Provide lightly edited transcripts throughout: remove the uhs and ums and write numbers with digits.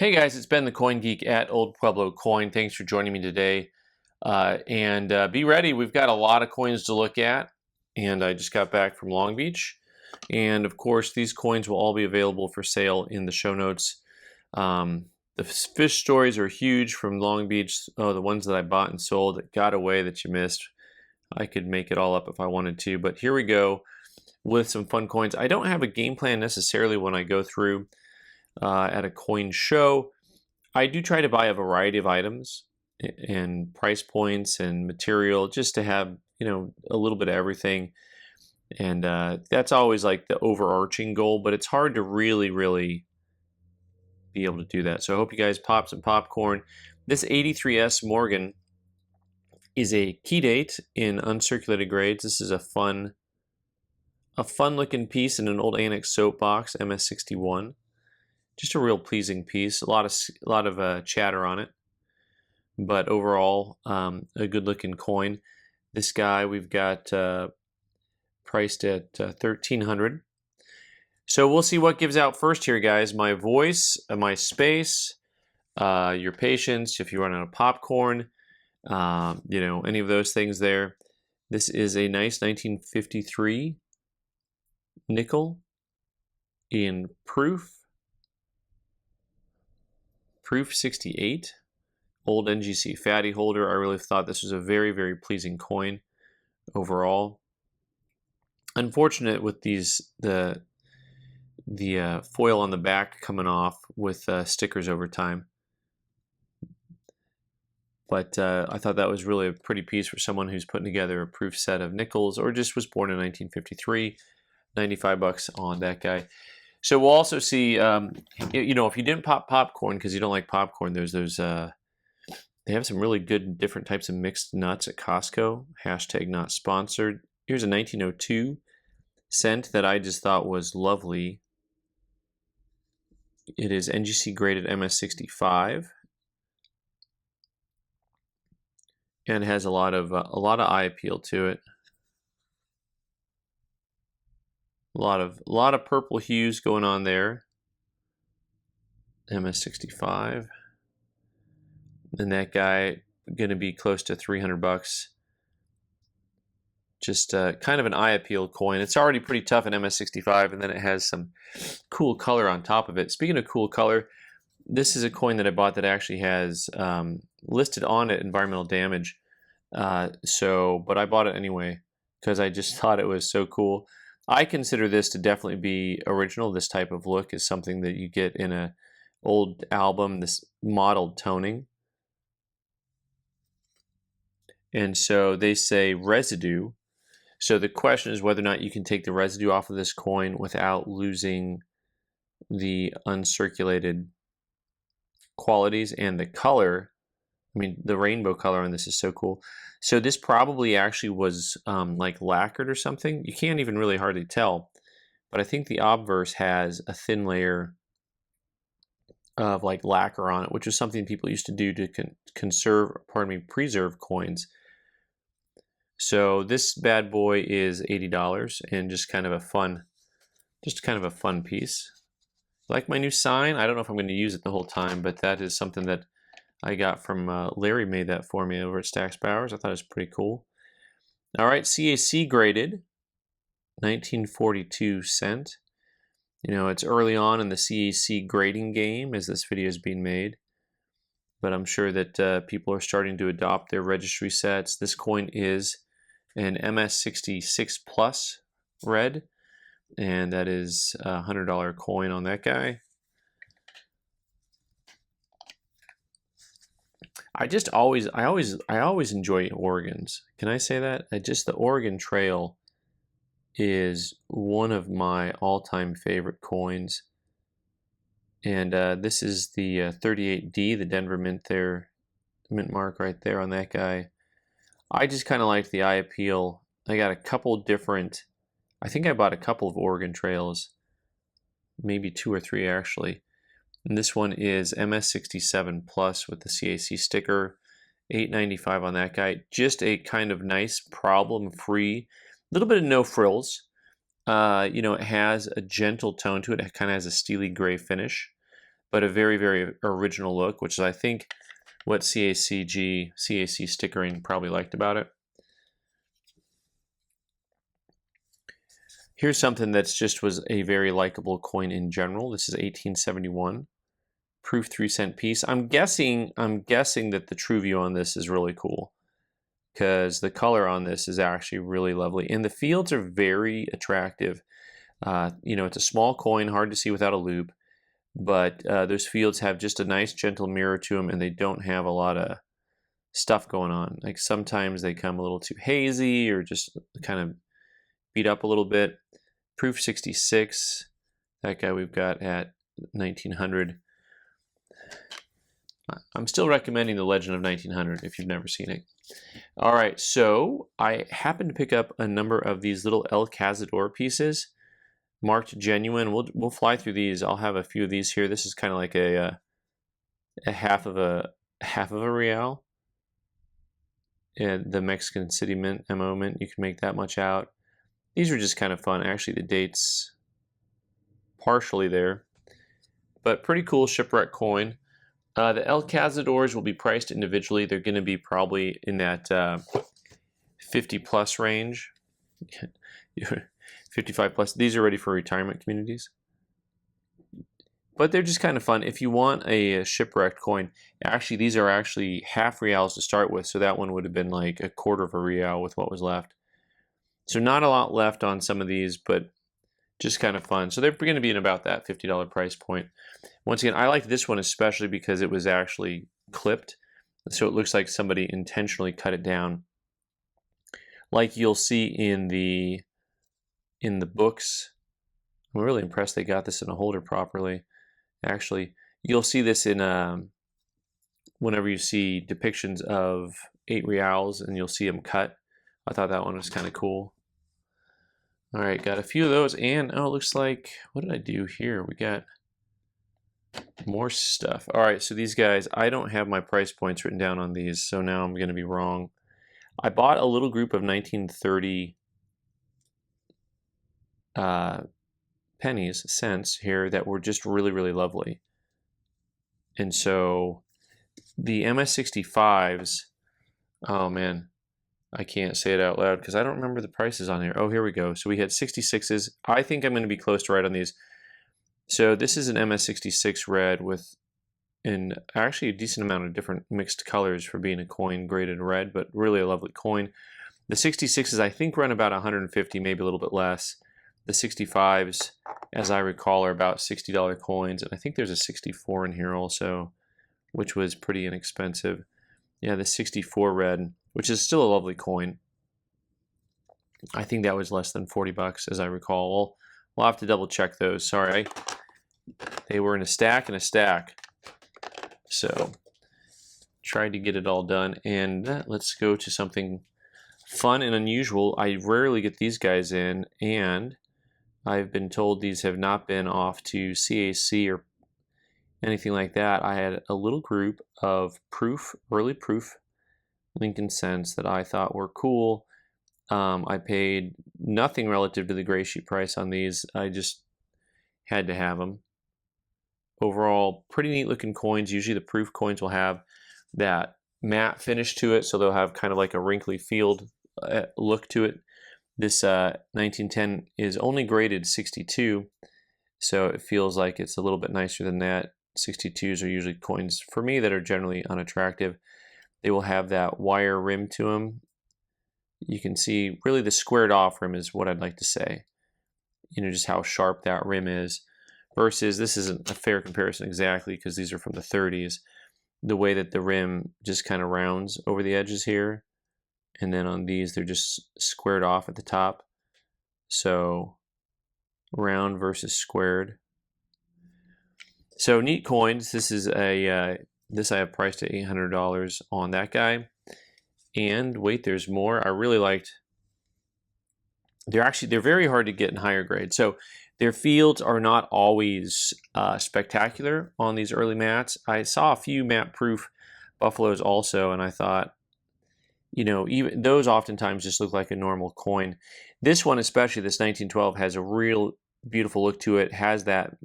Hey guys, it's Ben the Coin Geek at Old Pueblo Coin. Thanks for joining me today. Be ready, we've got a lot of coins to look at. And I just got back from Long Beach. And of course, these coins will all be available for sale in the show notes. The fish stories are huge from Long Beach. Oh, the ones that I bought and sold that got away that you missed. I could make it all up if I wanted to. But here we go with some fun coins. I don't have a game plan necessarily when I go through at a coin show. I do try to buy a variety of items and price points and material just to have, a little bit of everything. And that's always like the overarching goal, but it's hard to really be able to do that. So I hope you guys pop some popcorn. This 83S Morgan is a key date in uncirculated grades. This is a fun looking piece in an old annex soap box, MS61. Just a real pleasing piece. A lot of chatter on it, but overall a good looking coin. This guy we've got priced at $1,300. So we'll see what gives out first here, guys. My voice, my space, your patience. If you run out of popcorn, any of those things there. This is a nice 1953 nickel in Proof 68, old NGC fatty holder. I really thought this was a very pleasing coin overall. Unfortunate with the foil on the back coming off with stickers over time. But I thought that was really a pretty piece for someone who's putting together a proof set of nickels or just was born in 1953. 95 bucks on that guy. So we'll also see, if you didn't pop popcorn because you don't like popcorn, there's those, they have some really good different types of mixed nuts at Costco. Hashtag not sponsored. Here's a 1902 scent that I just thought was lovely. It is NGC graded MS65. And has a lot of eye appeal to it. A lot of purple hues going on there. MS65. And that guy going to be close to 300 bucks. Just kind of an eye appeal coin. It's already pretty tough in MS65, and then it has some cool color on top of it. Speaking of cool color, this is a coin that I bought that actually has listed on it environmental damage. But I bought it anyway because I just thought it was so cool. I consider this to definitely be original. This type of look is something that you get in an old album, this mottled toning. And so they say residue. So the question is whether or not you can take the residue off of this coin without losing the uncirculated qualities and the color. I mean, the rainbow color on this is so cool. So this probably actually was like lacquered or something. You can't even really hardly tell. But I think the obverse has a thin layer of like lacquer on it, which is something people used to do to preserve coins. So this bad boy is $80 and just kind of a fun piece. Like my new sign, I don't know if I'm going to use it the whole time, but that is something that I got from Larry made that for me over at Stax Bowers. I thought it was pretty cool. All right, CAC graded, 1942 cent. It's early on in the CAC grading game as this video is being made, but I'm sure that people are starting to adopt their registry sets. This coin is an MS66 Plus red, and that is a $100 coin on that guy. I always enjoy Oregons. Can I say that? The Oregon Trail is one of my all-time favorite coins. And this is the 38D, the Denver Mint there, mint mark right there on that guy. I just kind of like the eye appeal. I got a couple different, I think I bought a couple of Oregon Trails, maybe 2 or 3 actually. And this one is MS67 Plus with the CAC sticker, $8.95 on that guy. Just a kind of nice problem-free, little bit of no frills. It has a gentle tone to it. It kind of has a steely gray finish. but a very, very original look, which is, I think, what CAC stickering probably liked about it. Here's something that's just was a very likable coin in general. This is 1871, proof 3-cent piece. I'm guessing that the true view on this is really cool because the color on this is actually really lovely, and the fields are very attractive. You know, it's a small coin, hard to see without a loupe, but those fields have just a nice gentle mirror to them, and they don't have a lot of stuff going on. Like sometimes they come a little too hazy or just kind of beat up a little bit. Proof 66, that guy we've got at 1900. I'm still recommending The Legend of 1900 if you've never seen it. All right, so I happened to pick up a number of these little El Cazador pieces marked genuine. We'll fly through these. I'll have a few of these here. This is kind of like a half of a real. And the Mexican City Mint MO Mint, you can make that much out. These are just kind of fun. Actually, the date's partially there, but pretty cool shipwreck coin. The El Cazadors will be priced individually. They're going to be probably in that 50 plus range. 55 plus. These are ready for retirement communities. But they're just kind of fun. If you want a shipwrecked coin, actually these are actually half reals to start with, so that one would have been like a quarter of a real with what was left. So not a lot left on some of these, but just kind of fun. So they're going to be in about that $50 price point. Once again, I like this one especially because it was actually clipped, so it looks like somebody intentionally cut it down. Like you'll see in the books. I'm really impressed they got this in a holder properly. Actually, you'll see this in whenever you see depictions of 8 reals and you'll see them cut. I thought that one was kind of cool. All right, got a few of those, and oh, it looks like, what did I do here? We got more stuff. All right, so these guys, I don't have my price points written down on these, so now I'm going to be wrong. I bought a little group of 1930 cents here that were just really, really lovely. And so the MS65s, oh man, I can't say it out loud because I don't remember the prices on here. Oh, here we go. So we had 66s. I think I'm going to be close to right on these. So this is an MS66 red with actually a decent amount of different mixed colors for being a coin graded red, but really a lovely coin. The 66s I think run about 150, maybe a little bit less. The 65s, as I recall, are about $60 coins, and I think there's a 64 in here also, which was pretty inexpensive. Yeah, the 64 red, which is still a lovely coin. I think that was less than 40 bucks, as I recall. We'll have to double check those. Sorry, they were in a stack and a stack. So, tried to get it all done, and let's go to something fun and unusual. I rarely get these guys in, and I've been told these have not been off to CAC or anything like that. I had a little group of early proof Lincoln cents that I thought were cool. I paid nothing relative to the gray sheet price on these. I just had to have them. Overall, pretty neat looking coins. Usually the proof coins will have that matte finish to it, so they'll have kind of like a wrinkly field look to it. This 1910 is only graded 62, so it feels like it's a little bit nicer than that. 62s are usually coins, for me, that are generally unattractive. They will have that wire rim to them. You can see really the squared off rim is what I'd like to say. You know, just how sharp that rim is. Versus, this isn't a fair comparison exactly because these are from the 30s. The way that the rim just kind of rounds over the edges here. And then on these, they're just squared off at the top. So, round versus squared. So, neat coins. This is this I have priced at $800 on that guy. And wait, there's more. I really liked. They're very hard to get in higher grade. So, their fields are not always spectacular on these early mats. I saw a few matte proof buffaloes also, and I thought, you know, even those oftentimes just look like a normal coin. This one, especially this 1912, has a real beautiful look to it. Has that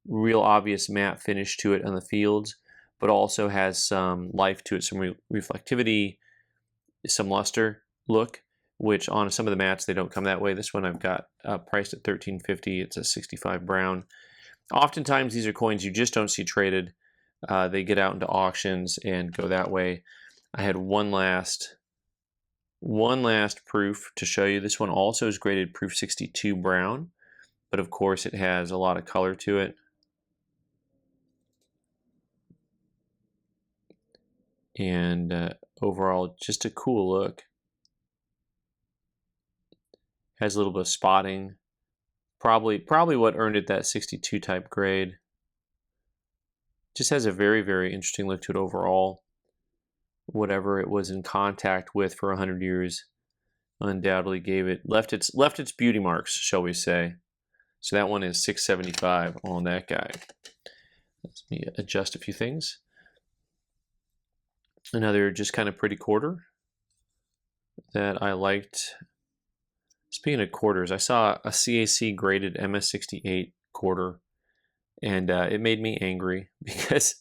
real obvious matte finish to it on the fields, but also has some life to it, some reflectivity, some luster look, which on some of the mats they don't come that way. This one I've got priced at $13.50. It's a 65 brown. Oftentimes these are coins you just don't see traded. They get out into auctions and go that way. I had one last proof to show you. This one also is graded proof 62 brown, but of course it has a lot of color to it. And overall, just a cool look. Has a little bit of spotting. Probably what earned it that 62 type grade. Just has a very, very interesting look to it overall. Whatever it was in contact with for 100 years undoubtedly left its beauty marks, shall we say. So that one is $6.75 on that guy. Let me adjust a few things. Another just kind of pretty quarter that I liked. Speaking of quarters, I saw a CAC graded MS68 quarter, and it made me angry because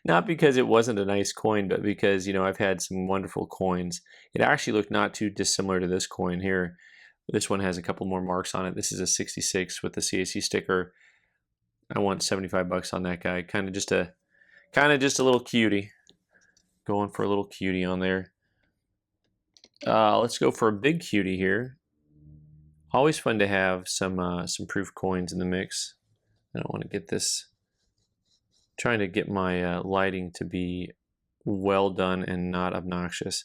not because it wasn't a nice coin, but because, you know, I've had some wonderful coins. It actually looked not too dissimilar to this coin here. This one has a couple more marks on it. This is a 66 with the CAC sticker. I want 75 bucks on that guy. Kind of just a little cutie. Going for a little cutie on there. Let's go for a big cutie here. Always fun to have some proof coins in the mix. I don't want to get this. Trying to get my lighting to be well done and not obnoxious.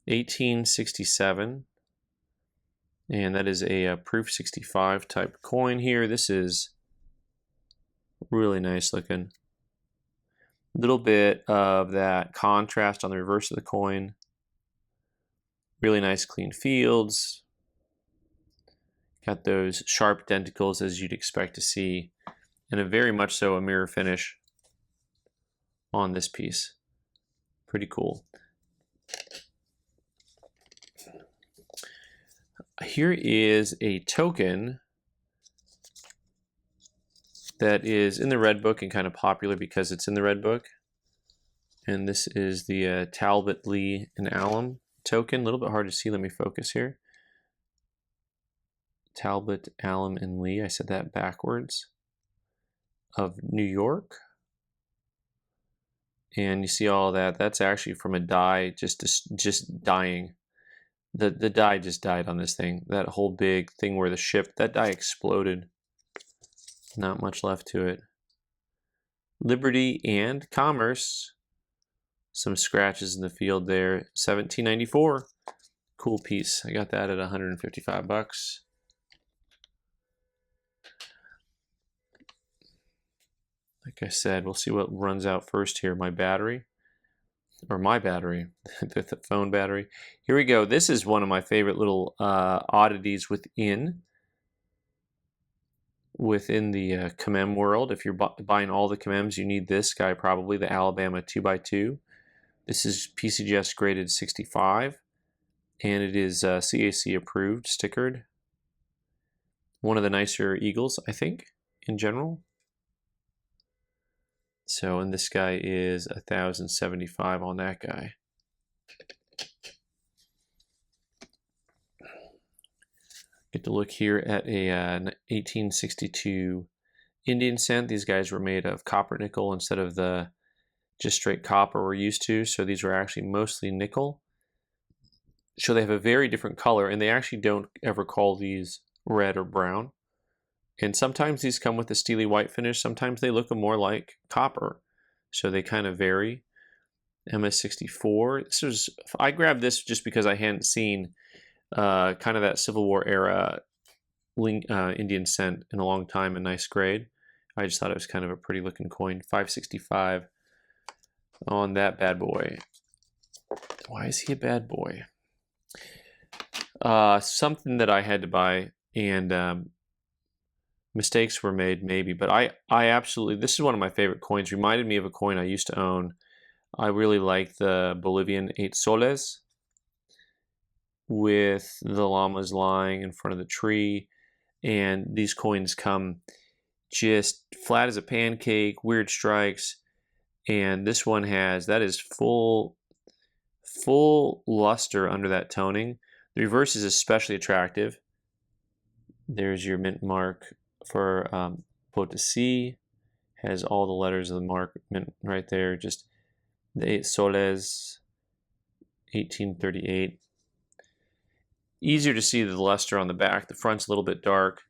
1867, and that is a proof 65 type coin here. This is really nice looking. A little bit of that contrast on the reverse of the coin. Really nice clean fields. Got those sharp denticles as you'd expect to see, and a very much so a mirror finish on this piece. Pretty cool. Here is a token that is in the Red Book and kind of popular because it's in the Red Book. And this is the Talbot, Lee, and Alum token. A little bit hard to see. Let me focus here. Talbot, Alum, and Lee. I said that backwards. Of New York. And you see all that. That's actually from a die just dying. The die just died on this thing. That whole big thing where the ship, that die exploded. Not much left to it. Liberty and Commerce. Some scratches in the field there. 1794. Cool piece. I got that at 155 bucks. Like I said, we'll see what runs out first here. My battery, the phone battery. Here we go. This is one of my favorite little oddities within the Kamem world. If you're buying all the Kamems, you need this guy probably, the Alabama 2x2. This is PCGS graded 65, and it is CAC approved, stickered. One of the nicer eagles, I think, in general. So, and this guy is 1,075 on that guy. Get to look here at an 1862 Indian cent. These guys were made of copper nickel instead of the just straight copper we're used to. So these were actually mostly nickel. So they have a very different color, and they actually don't ever call these red or brown. And sometimes these come with a steely white finish. Sometimes they look more like copper. So they kind of vary. MS64. I grabbed this just because I hadn't seen kind of that Civil War era Indian cent in a long time, a nice grade. I just thought it was kind of a pretty looking coin. 565 on that bad boy. Why is he a bad boy? Something that I had to buy, and mistakes were made maybe, but I absolutely, this is one of my favorite coins. Reminded me of a coin I used to own. I really like the Bolivian 8 soles with the llamas lying in front of the tree, and these coins come just flat as a pancake, weird strikes. And this one has, that is full luster under that toning. The reverse is especially attractive. There's your mint mark for Potosi. Has all the letters of the mark mint right there. Just the 8 soles, 1838. Easier to see the luster on the back. The front's a little bit dark,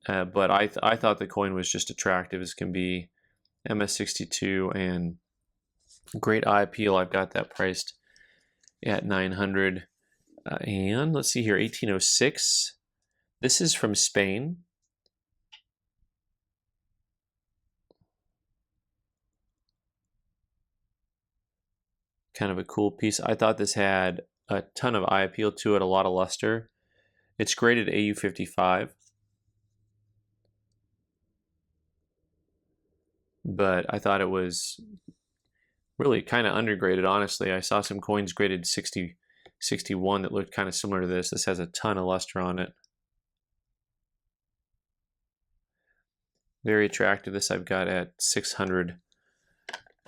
but I thought the coin was just attractive as can be. MS62 and great eye appeal. I've got that priced at 900. And let's see here, 1806. This is from Spain. Kind of a cool piece. I thought this had a ton of eye appeal to it, a lot of luster. It's graded AU55. But I thought it was really kind of undergraded, honestly. I saw some coins graded 60, 61 that looked kind of similar to this. This has a ton of luster on it. Very attractive. This I've got at 600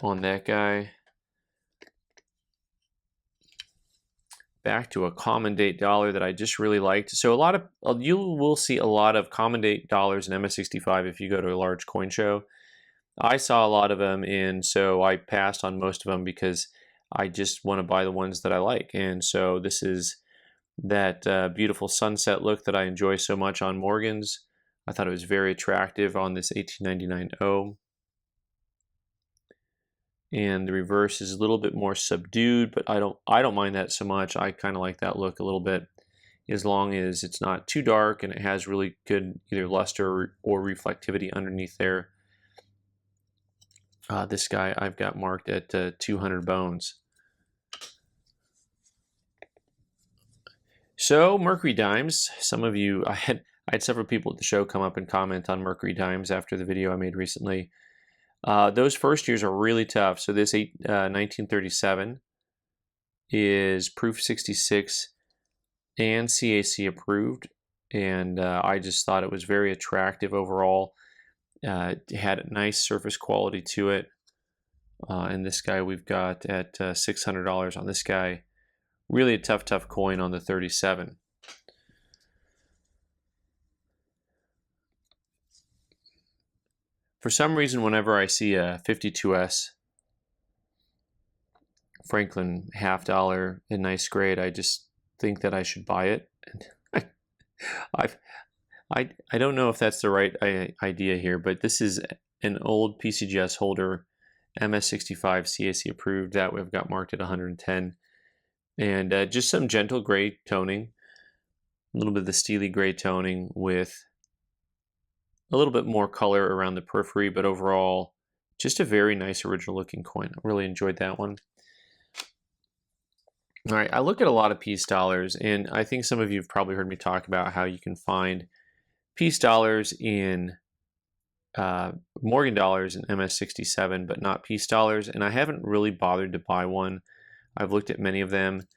on that guy. Back to a common date dollar that I just really liked. So you will see a lot of common date dollars in MS65 if you go to a large coin show. I saw a lot of them, and so I passed on most of them because I just want to buy the ones that I like. And so this is that beautiful sunset look that I enjoy so much on Morgan's. I thought it was very attractive on this 1899-0. And the reverse is a little bit more subdued, but I don't mind that so much. I kind of like that look a little bit, as long as it's not too dark and it has really good either luster or reflectivity underneath there. This guy I've got marked at 200 bones. So mercury dimes. Some of you, I had several people at the show come up and comment on mercury dimes after the video I made recently. Those first years are really tough. So this 1937 is Proof 66 and CAC approved, and I just thought it was very attractive overall. It had a nice surface quality to it. And this guy we've got at $600 on this guy. Really a tough coin on the 37. For some reason, whenever I see a 52S Franklin half dollar in nice grade, I just think that I should buy it. I don't know if that's the right idea here, but this is an old PCGS holder, MS65 CAC approved. That we've got marked at 110, and just some gentle gray toning, a little bit of the steely gray toning with a little bit more color around the periphery, but overall, just a very nice original looking coin. I really enjoyed that one. All right, I look at a lot of piece dollars, and I think some of you have probably heard me talk about how you can find piece dollars in Morgan dollars in MS67, but not piece dollars, and I haven't really bothered to buy one. I've looked at many of them,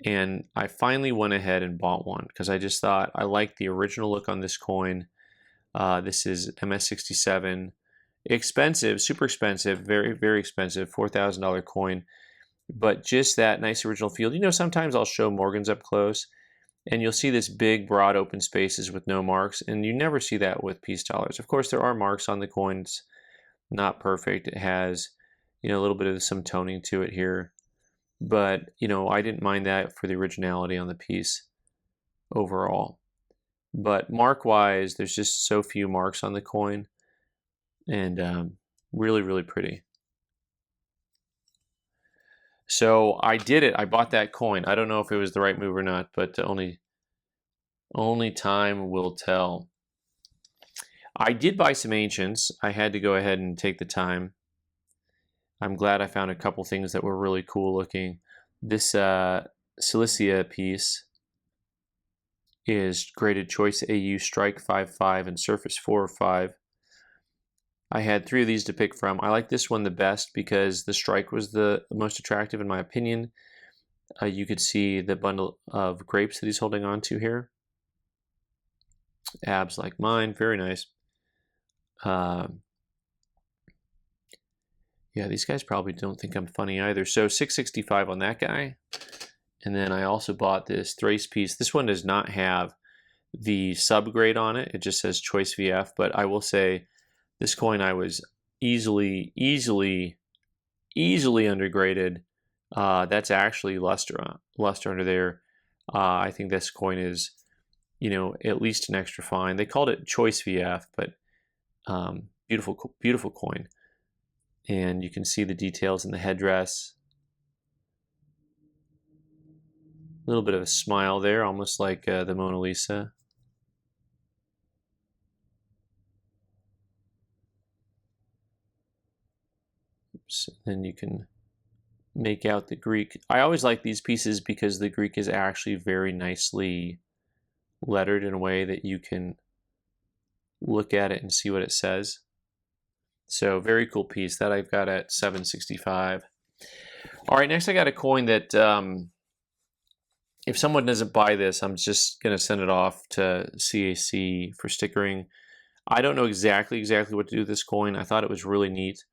and I finally went ahead and bought one because I just thought I liked the original look on this coin. This is MS67, expensive, super expensive, very, very expensive, $4,000 coin, but just that nice original feel. You know, sometimes I'll show Morgans up close, and you'll see this big, broad, open spaces with no marks, and you never see that with piece dollars. Of course, there are marks on the coins, not perfect. It has, you know, a little bit of some toning to it here, but, you know, I didn't mind that for the originality on the piece overall. But mark-wise, there's just so few marks on the coin, and really, really pretty. So I did it. I bought that coin. I don't know if it was the right move or not, but only time will tell. I did buy some ancients. I had to go ahead and take the time. I'm glad I found a couple things that were really cool looking. This Cilicia piece is graded Choice AU Strike 5.5 and Surface 4.5. I had 3 of these to pick from. I like this one the best because the strike was the most attractive in my opinion. You could see the bundle of grapes that he's holding on to here. Abs like mine, very nice. Yeah, these guys probably don't think I'm funny either. So 665 on that guy. And then I also bought this Thrace piece. This one does not have the subgrade on it. It just says Choice VF. But I will say this coin I was easily undergraded. That's actually luster under there. I think this coin is, you know, at least an extra fine. They called it Choice VF, but beautiful coin. And you can see the details in the headdress. A little bit of a smile there, almost like the Mona Lisa. Oops. Then you can make out the Greek. I always like these pieces because the Greek is actually very nicely lettered in a way that you can look at it and see what it says. So very cool piece that I've got at 765. All right, next I got a coin that if someone doesn't buy this, I'm just going to send it off to CAC for stickering. I don't know exactly what to do with this coin. I thought it was really neat.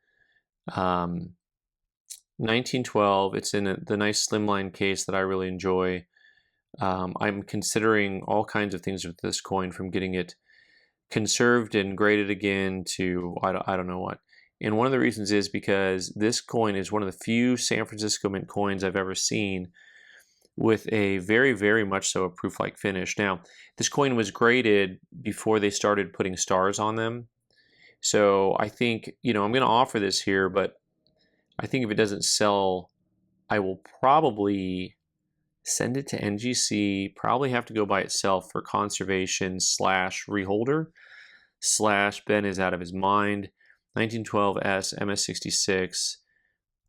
1912. It's in the nice slimline case that I really enjoy. I'm considering all kinds of things with this coin, from getting it conserved and graded again to I don't know what. And one of the reasons is because this coin is one of the few San Francisco mint coins I've ever seen with a very much so a proof-like finish. Now, this coin was graded before they started putting stars on them. So I think, you know, I'm going to offer this here, but I think if it doesn't sell, I will probably send it to NGC, probably have to go by itself for conservation / reholder / Ben is out of his mind. 1912S MS66.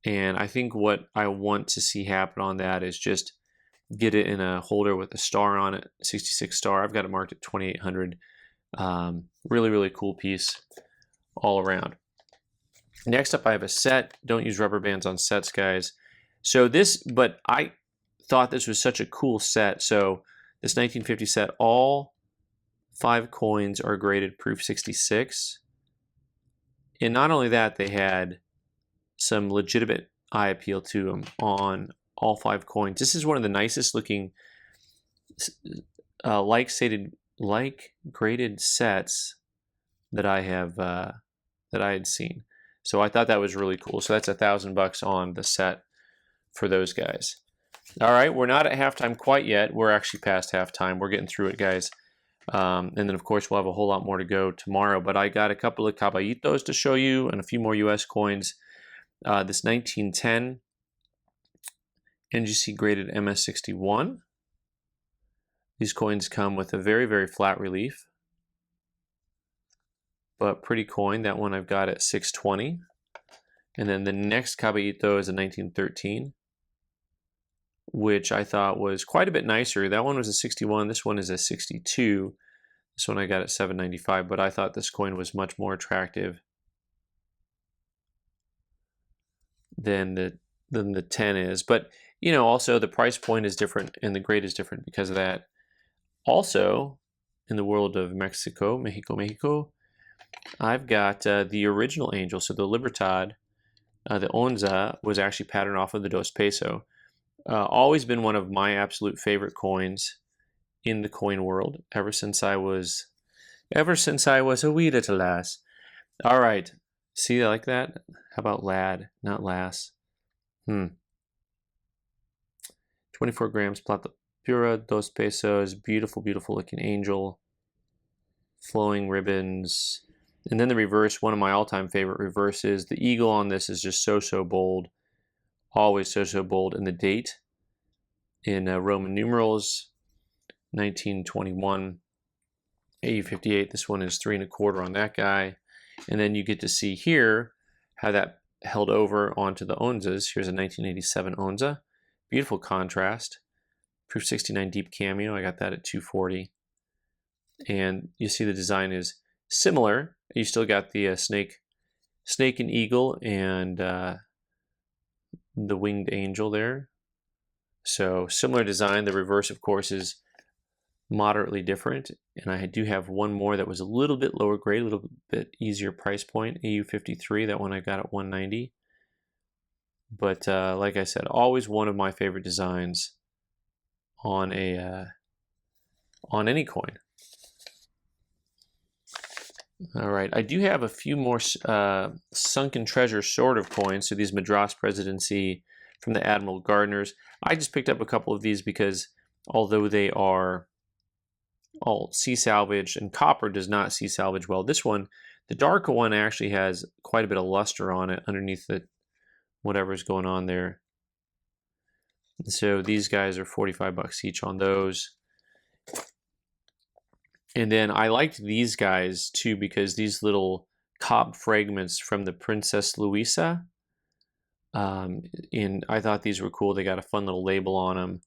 And I think what I want to see happen on that is just get it in a holder with a star on it, 66 star. I've got it marked at 2800. Really cool piece all around. Next up, I have a set. Don't use rubber bands on sets, guys. So this, but I thought this was such a cool set. So this 1950 set, all 5 coins are graded proof 66. And not only that, they had some legitimate eye appeal to them on all 5 coins. This is one of the nicest looking like graded sets that I have that I had seen. So I thought that was really cool. So that's $1,000 on the set for those guys. All right, we're not at halftime quite yet. We're actually past halftime. We're getting through it, guys. And then, of course, we'll have a whole lot more to go tomorrow. But I got a couple of caballitos to show you and a few more U.S. coins. This 1910 NGC graded MS61. These coins come with a very flat relief, but pretty coin. That one I've got at 620. And then the next caballito is a 1913, which I thought was quite a bit nicer. That one was a 61. This one is a 62. This one I got at 795, but I thought this coin was much more attractive than the 10 is. But, you know, also the price point is different and the grade is different because of that. Also, in the world of Mexico, I've got the original angel. So the Libertad, the Onza, was actually patterned off of the Dos Peso. Always been one of my absolute favorite coins in the coin world ever since I was a wee little lass. All right, see, I like that. How about lad, not lass? 24 grams plata pura, Dos Pesos, beautiful looking angel, flowing ribbons, and then the reverse. One of my all-time favorite reverses. The eagle on this is just so bold. Always so bold. And the date in Roman numerals, 1921, AU58. This one is 3 1/4 on that guy. And then you get to see here how that held over onto the Onzas. Here's a 1987 Onza. Beautiful contrast. Proof 69 deep cameo. I got that at 240. And you see the design is similar. You still got the snake and eagle and the winged angel there. So similar design. The reverse, of course, is moderately different. And I do have one more that was a little bit lower grade, a little bit easier price point, AU53. That one I got at 190. But like I said, always one of my favorite designs on any coin. All right, I do have a few more sunken treasure sort of coins. So these Madras Presidency from the Admiral Gardeners. I just picked up a couple of these because although they are all sea salvaged, and copper does not sea salvage well, this one, the darker one, actually has quite a bit of luster on it underneath the whatever's going on there. And so these guys are 45 bucks each on those. And then I liked these guys too because these little cob fragments from the Princess Luisa, and I thought these were cool. They got a fun little label on them,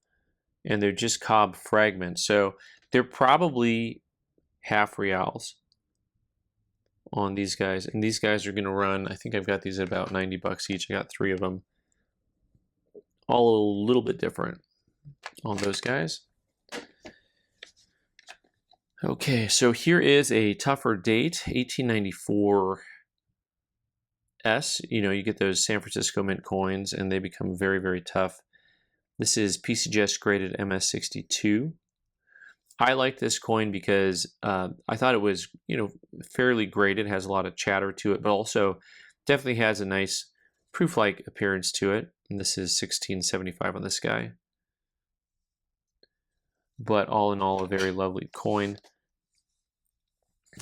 and they're just cob fragments. So they're probably half reals on these guys, and these guys are going to run, I think I've got these at about 90 bucks each. I got 3 of them, all a little bit different on those guys. Okay, so here is a tougher date, 1894 S. You know, you get those San Francisco mint coins and they become very, very tough. This is PCGS graded MS62. I like this coin because I thought it was, you know, fairly graded, has a lot of chatter to it, but also definitely has a nice proof-like appearance to it. And this is 1675 on this guy. But all in all, a very lovely coin.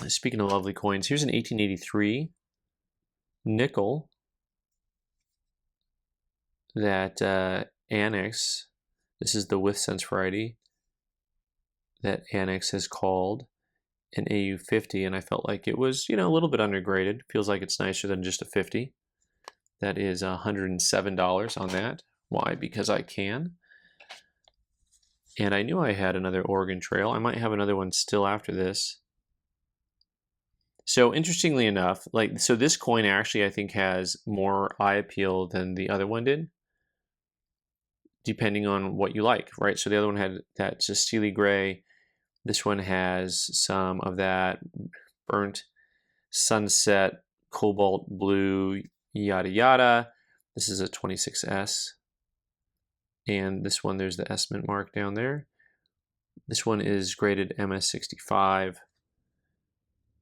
Speaking of lovely coins, here's an 1883 nickel that Annex, this is the with sense variety, that Annex has called an AU50, and I felt like it was, you know, a little bit undergraded. Feels like it's nicer than just a 50. That is $107 on that. Why? Because I can. And I knew I had another Oregon Trail. I might have another one still after this. So interestingly enough, so this coin actually I think has more eye appeal than the other one did, depending on what you like, right? So the other one had that just steely gray. This one has some of that burnt sunset, cobalt blue, yada yada. This is a 26S. And this one, there's the S mint mark down there. This one is graded MS65.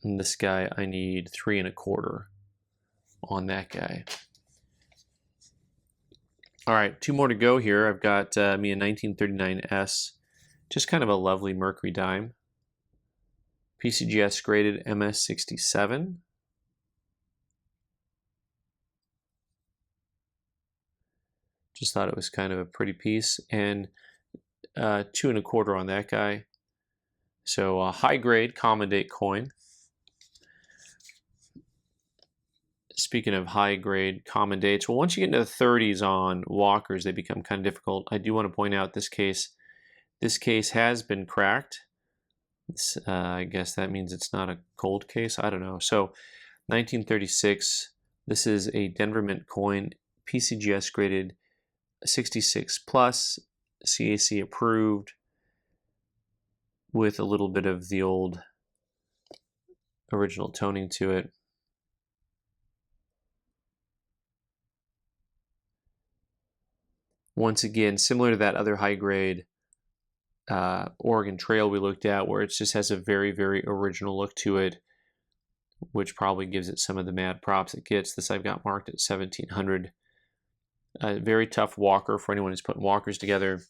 And this guy, I need 3 1/4 on that guy. All right, 2 more to go here. I've got me a 1939S, just kind of a lovely mercury dime. PCGS graded MS67. Just thought it was kind of a pretty piece, and 2 1/4 on that guy. So a high grade common date coin. Speaking of high grade common dates, well, once you get into the 30s on walkers, they become kind of difficult. I do want to point out this case has been cracked. I guess that means it's not a cold case. I don't know. So 1936, this is a Denver Mint coin, PCGS graded 66 plus, CAC approved, with a little bit of the old original toning to it. Once again, similar to that other high grade Oregon Trail we looked at, where it just has a very, very original look to it, which probably gives it some of the mad props it gets. This I've got marked at 1700. A very tough walker for anyone who's putting walkers together.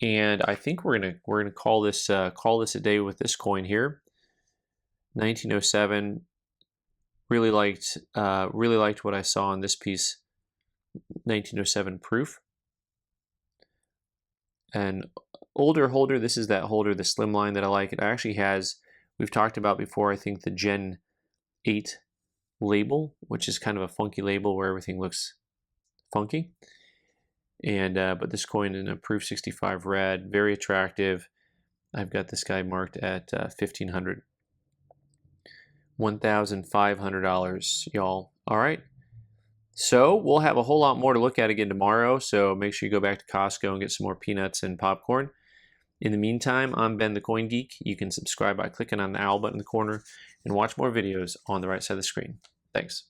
And I think we're gonna call this a day with this coin here. 1907. Really liked what I saw on this piece. 1907 proof. And older holder, this is that holder, the slimline that I like. It actually has, we've talked about before, I think the Gen 8 label, which is kind of a funky label where everything looks funky. And but this coin in a proof 65 red, very attractive. I've got this guy marked at $1,500. $1,500, y'all. All right. So we'll have a whole lot more to look at again tomorrow. So make sure you go back to Costco and get some more peanuts and popcorn. In the meantime, I'm Ben the Coin Geek. You can subscribe by clicking on the owl button in the corner and watch more videos on the right side of the screen. Thanks.